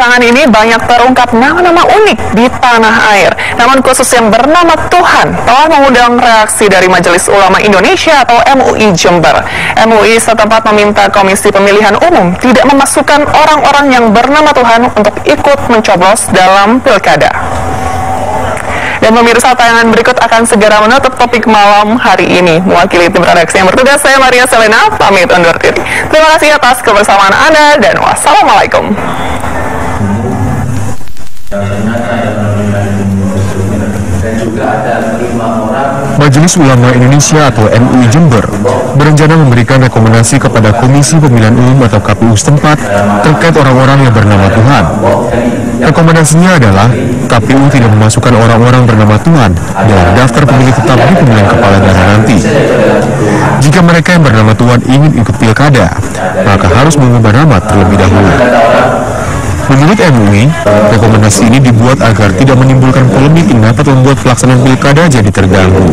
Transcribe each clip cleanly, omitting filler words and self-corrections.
belakangan ini banyak terungkap nama-nama unik di tanah air. Namun khusus yang bernama Tuhan telah mengundang reaksi dari Majelis Ulama Indonesia atau MUI Jember. MUI setempat meminta Komisi Pemilihan Umum tidak memasukkan orang-orang yang bernama Tuhan untuk ikut mencoblos dalam pilkada. Dan pemirsa, tayangan berikut akan segera menutup topik malam hari ini. Mewakili tim redaksi yang bertugas, saya Maria Selena, pamit undur diri. Terima kasih atas kebersamaan Anda dan wassalamualaikum. Majelis Ulama Indonesia atau MUI Jember berencana memberikan rekomendasi kepada Komisi Pemilihan Umum atau KPU setempat terkait orang-orang yang bernama Tuhan. Rekomendasinya adalah KPU tidak memasukkan orang-orang bernama Tuhan dalam daftar pemilih tetap di pemilihan kepala daerah nanti. Jika mereka yang bernama Tuhan ingin ikut pilkada, maka harus mengubah nama terlebih dahulu. Menurut MUI, rekomendasi ini dibuat agar tidak menimbulkan polemik yang dapat membuat pelaksanaan pilkada jadi terganggu.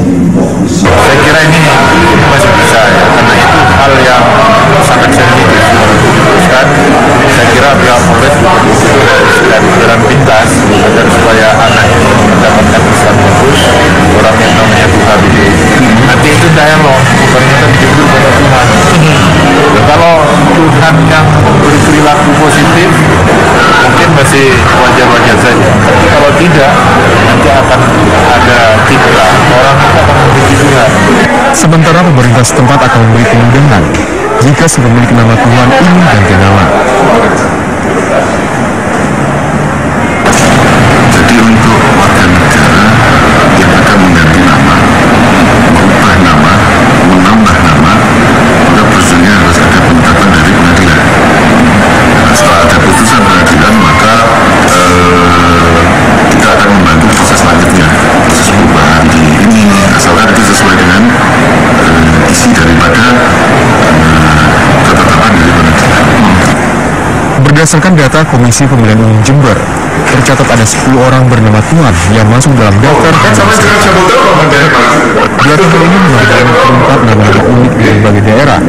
Saya kira ini masih bisa ya, karena itu hal yang sangat sensitif. Dan saya kira pihak Polres dan jalan pintas agar supaya anak ini mendapatkan Islam bagus, orang yang namanya Tuhan ini. Nanti itu dialog, bukan kita dijemput pada Tuhan. Dan kalau Tuhan yang berperilaku positif, mungkin masih wajar-wajar saja. Tapi kalau tidak, nanti akan ada citra. Orang akan memiliki Tuhan. Sementara pemerintah setempat akan memberi kemudahan jika si pemilik nama Tuhan ingin ganti nama. Jadi untuk warga negara yang akan mengganti nama, mengubah nama, menambah nama, maka prosedurnya harus ada penetapan dari pengadilan. Setelah ada putusan pengadilan, maka kita akan membantu proses selanjutnya, proses perubahan di ini, asalkan itu sesuai dengan isi daripada ketetapan dari pengadilan. Berdasarkan data Komisi Pemilihan Umum Jember, tercatat ada 10 orang bernama Tuhan yang masuk dalam daftar komisi. Belakangan ini menunjukkan terungkap nama-nama unik di berbagai daerah.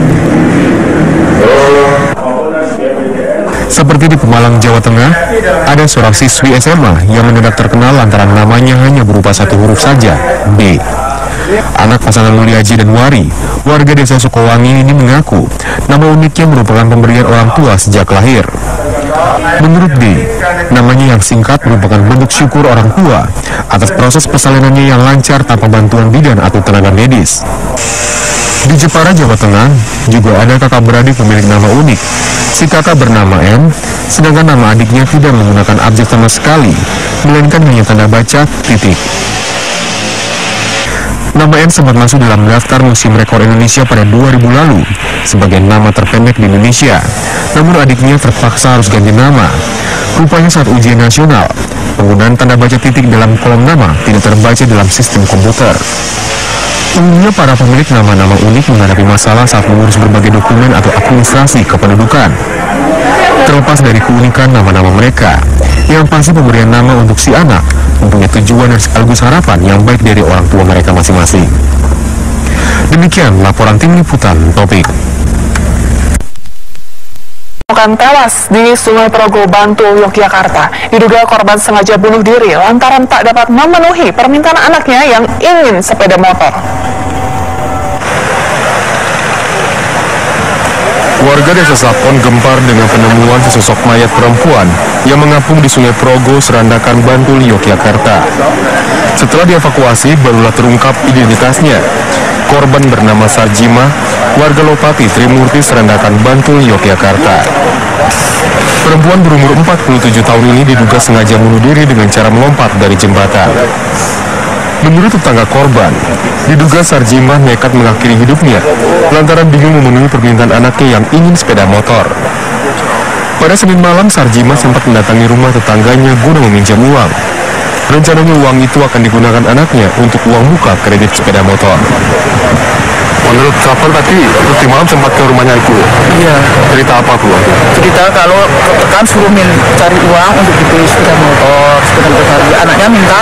Seperti di Pemalang, Jawa Tengah, ada seorang siswi SMA yang mendadak terkenal lantaran namanya hanya berupa satu huruf saja, B. Anak pasangan Muliaji dan Wari, warga desa Sukowangi ini mengaku nama uniknya merupakan pemberian orang tua sejak lahir. Menurut D, namanya yang singkat merupakan bentuk syukur orang tua atas proses persalinannya yang lancar tanpa bantuan bidan atau tenaga medis. Di Jepara, Jawa Tengah, juga ada kakak beradik pemilik nama unik. Si kakak bernama M, sedangkan nama adiknya tidak menggunakan abjad sama sekali, melainkan hanya tanda baca titik. Nama N sempat masuk dalam daftar Museum Rekor Indonesia pada 2000 lalu sebagai nama terpendek di Indonesia. Namun adiknya terpaksa harus ganti nama. Rupanya saat ujian nasional, penggunaan tanda baca titik dalam kolom nama tidak terbaca dalam sistem komputer. Umumnya para pemilik nama-nama unik menghadapi masalah saat mengurus berbagai dokumen atau administrasi kependudukan. Terlepas dari keunikan nama-nama mereka, yang pasti pemberian nama untuk si anak mempunyai tujuan dan sekaligus harapan yang baik dari orang tua mereka masing-masing. Demikian laporan tim liputan Topik. Tewas di Sungai Progo, Bantul, Yogyakarta. Diduga korban sengaja bunuh diri lantaran tak dapat memenuhi permintaan anaknya yang ingin sepeda motor. Warga desa Sapon gempar dengan penemuan sesosok mayat perempuan yang mengapung di Sungai Progo, Serandakan, Bantul, Yogyakarta. Setelah dievakuasi, barulah terungkap identitasnya. Korban bernama Sarjima, warga Lopati, Trimurti, Serandakan, Bantul, Yogyakarta. Perempuan berumur 47 tahun ini diduga sengaja bunuh diri dengan cara melompat dari jembatan. Menurut tetangga korban, diduga Sarjima nekat mengakhiri hidupnya lantaran bingung memenuhi permintaan anaknya yang ingin sepeda motor. Pada Senin malam, Sarjima sempat mendatangi rumah tetangganya guna meminjam uang. Rencananya uang itu akan digunakan anaknya untuk uang muka kredit sepeda motor. Menurut Sapon tadi, di malam sempat ke rumahnya ibu. Iya. Cerita apa bu? Cerita kalau kan suruh cari uang untuk dibeli sepeda motor. Anaknya minta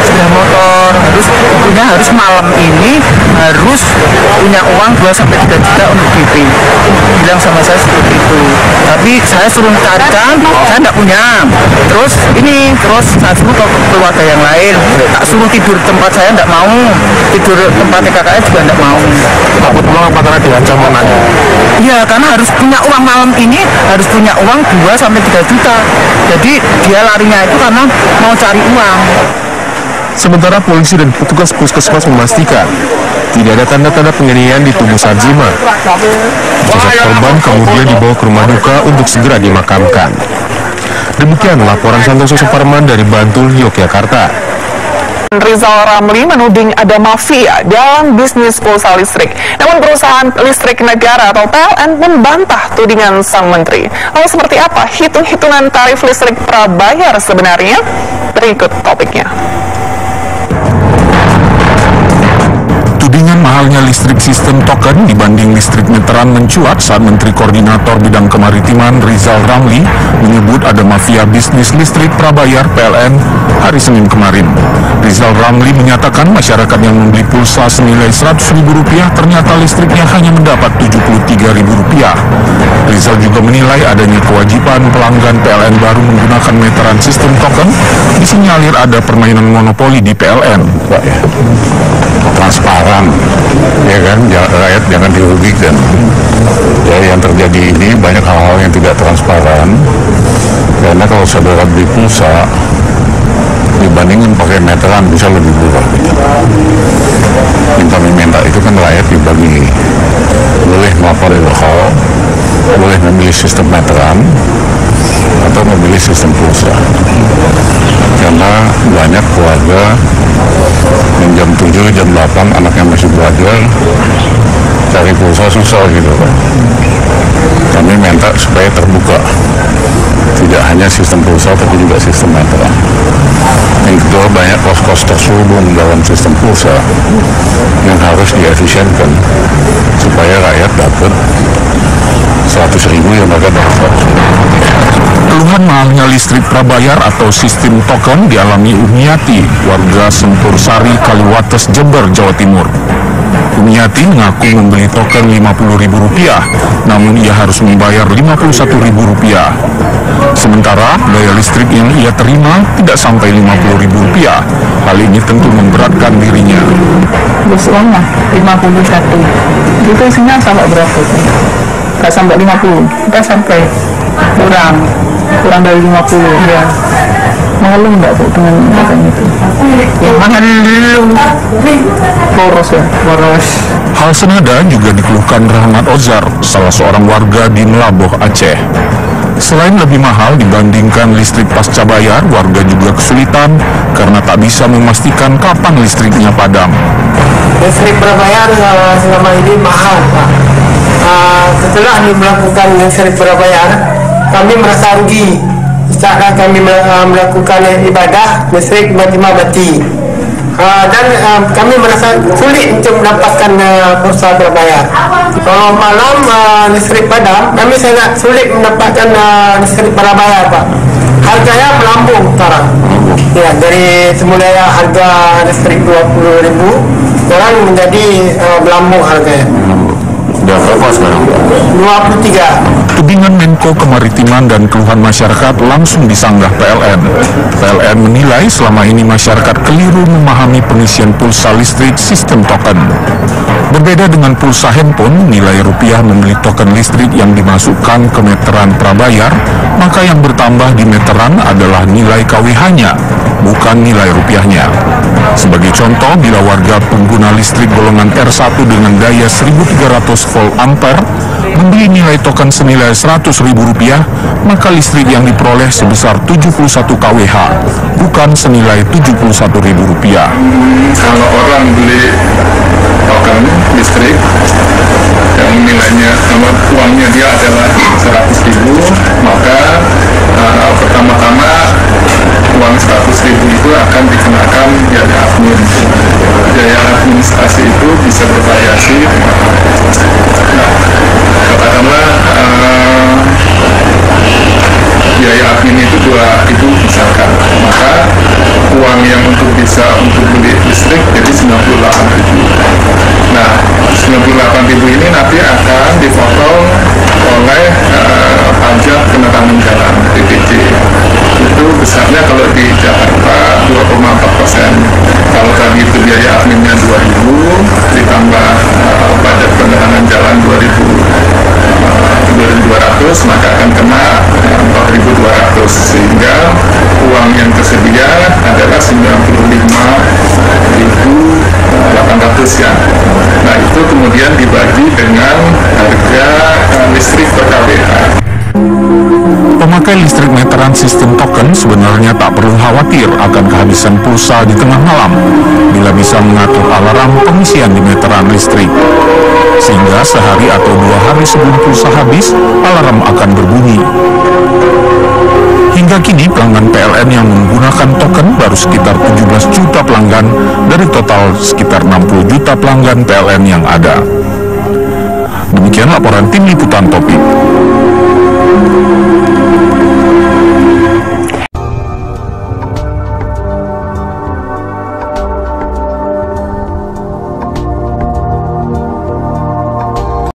sepeda motor. Terus ibu pelakunya harus malam ini harus punya uang 2-3 juta untuk DP. Bilang sama saya seperti itu. Tapi saya suruh carikan, saya tidak punya. Terus saya suruh ke keluarga yang lain. Tak suruh tidur tempat saya tidak mau. Tidur tempatnya kakaknya juga tidak mau. Takut pulang apa karena diancam menanya? Iya, karena harus punya uang malam ini, harus punya uang 2-3 juta. Jadi dia larinya itu karena mau cari uang. Sementara polisi dan petugas puskesmas memastikan tidak ada tanda-tanda penganiayaan di tubuh Sarjima. Jasad korban kemudian dibawa ke rumah duka untuk segera dimakamkan. Demikian laporan Santoso Suparman dari Bantul, Yogyakarta. Rizal Ramli menuding ada mafia dalam bisnis pulsa listrik. Namun perusahaan listrik negara atau PLN membantah tudingan sang menteri. Lalu seperti apa hitung-hitungan tarif listrik prabayar sebenarnya? Berikut topiknya. Tudingan mahalnya listrik sistem token dibanding listrik meteran mencuat saat Menteri Koordinator Bidang Kemaritiman Rizal Ramli menyebut ada mafia bisnis listrik prabayar PLN hari Senin kemarin. Rizal Ramli menyatakan masyarakat yang membeli pulsa senilai Rp100.000 ternyata listriknya hanya mendapat Rp73.000. Rizal juga menilai adanya kewajiban pelanggan PLN baru menggunakan meteran sistem token disinyalir ada permainan monopoli di PLN. Transparan, ya kan, rakyat jangan dirugikan. Ya, yang terjadi ini banyak hal-hal yang tidak transparan, karena kalau saudara beli pulsa dibandingin pakai meteran bisa lebih murah. Yang kami minta itu kan rakyat dibagi, boleh melapor lokal, boleh memilih sistem meteran atau memilih sistem pulsa. Karena banyak keluarga yang jam 7, jam 8 anaknya masih belajar, cari pulsa susah gitu kan. Kami minta supaya terbuka, tidak hanya sistem pulsa tapi juga sistem meteran. Yang kedua, banyak kos-kos terselubung dalam sistem pulsa yang harus diefisienkan supaya rakyat dapat 100.000 yang mereka dapat 100.000. Keluhan mahalnya listrik prabayar atau sistem token dialami Umiati, warga Sempur Sari, Kaliwates, Jember, Jawa Timur. Umiati mengaku membeli token Rp50.000, namun ia harus membayar Rp51.000. Sementara daya listrik yang ia terima tidak sampai Rp50.000. Hal ini tentu memberatkan dirinya. Terus uangnya 51. Itu isinya sampai berapa? Nggak sampai 50, nggak sampai kurang dari 50 ya. Malu nggak Bu dengan token itu? Ya mahal dulu. Boros ya, boros. Hal senada juga dikeluhkan Rahmat Ozar, salah seorang warga di Melaboh, Aceh. Selain lebih mahal dibandingkan listrik pasca bayar, warga juga kesulitan karena tak bisa memastikan kapan listriknya padam. Listrik berbayar selama ini mahal, Pak. Setelah melakukan listrik berbayar, kami merasa rugi. Saat kami melakukan ibadah, listrik tiba-tiba mati. Dan kami merasa sulit untuk mendapatkan pulsa berbayar. Kalau malam listrik padam, kami sangat sulit mendapatkan listrik berbayar, Pak. Harganya melambung sekarang. Ya, dari semula harga listrik 20.000, sekarang menjadi melambung harganya. Sudah berapa sekarang? 23. Tudingan Menko Kemaritiman dan Keluhan Masyarakat langsung disanggah PLN. PLN menilai selama ini masyarakat keliru memahami pengisian pulsa listrik sistem token. Berbeda dengan pulsa handphone, nilai rupiah membeli token listrik yang dimasukkan ke meteran prabayar, maka yang bertambah di meteran adalah nilai KWH-nya, bukan nilai rupiahnya. Sebagai contoh, bila warga pengguna listrik golongan R1 dengan daya 1300 volt ampere membeli nilai token senilai Rp100.000, maka listrik yang diperoleh sebesar 71 KWH, bukan senilai Rp71.000. Kalau orang beli token listrik yang nilainya uangnya dia adalah 100.000, maka pertama-tama uang 100.000 itu akan dikenakan biaya admin. Biaya administrasi itu bisa bervariasi. Nah, katakanlah biaya admin itu 2.000 misalkan, maka uang yang untuk beli listrik jadi 90.000. kemudian dibagi dengan harga listrik per kWh. Pemakai listrik meteran sistem token sebenarnya tak perlu khawatir akan kehabisan pulsa di tengah malam bila bisa mengatur alarm pengisian di meteran listrik. Sehingga sehari atau 2 hari sebelum pulsa habis, alarm akan berbunyi. Hingga kini pelanggan PLN yang menggunakan token baru sekitar 17 juta pelanggan dari total sekitar 60 juta pelanggan PLN yang ada. Demikian laporan tim liputan Topik.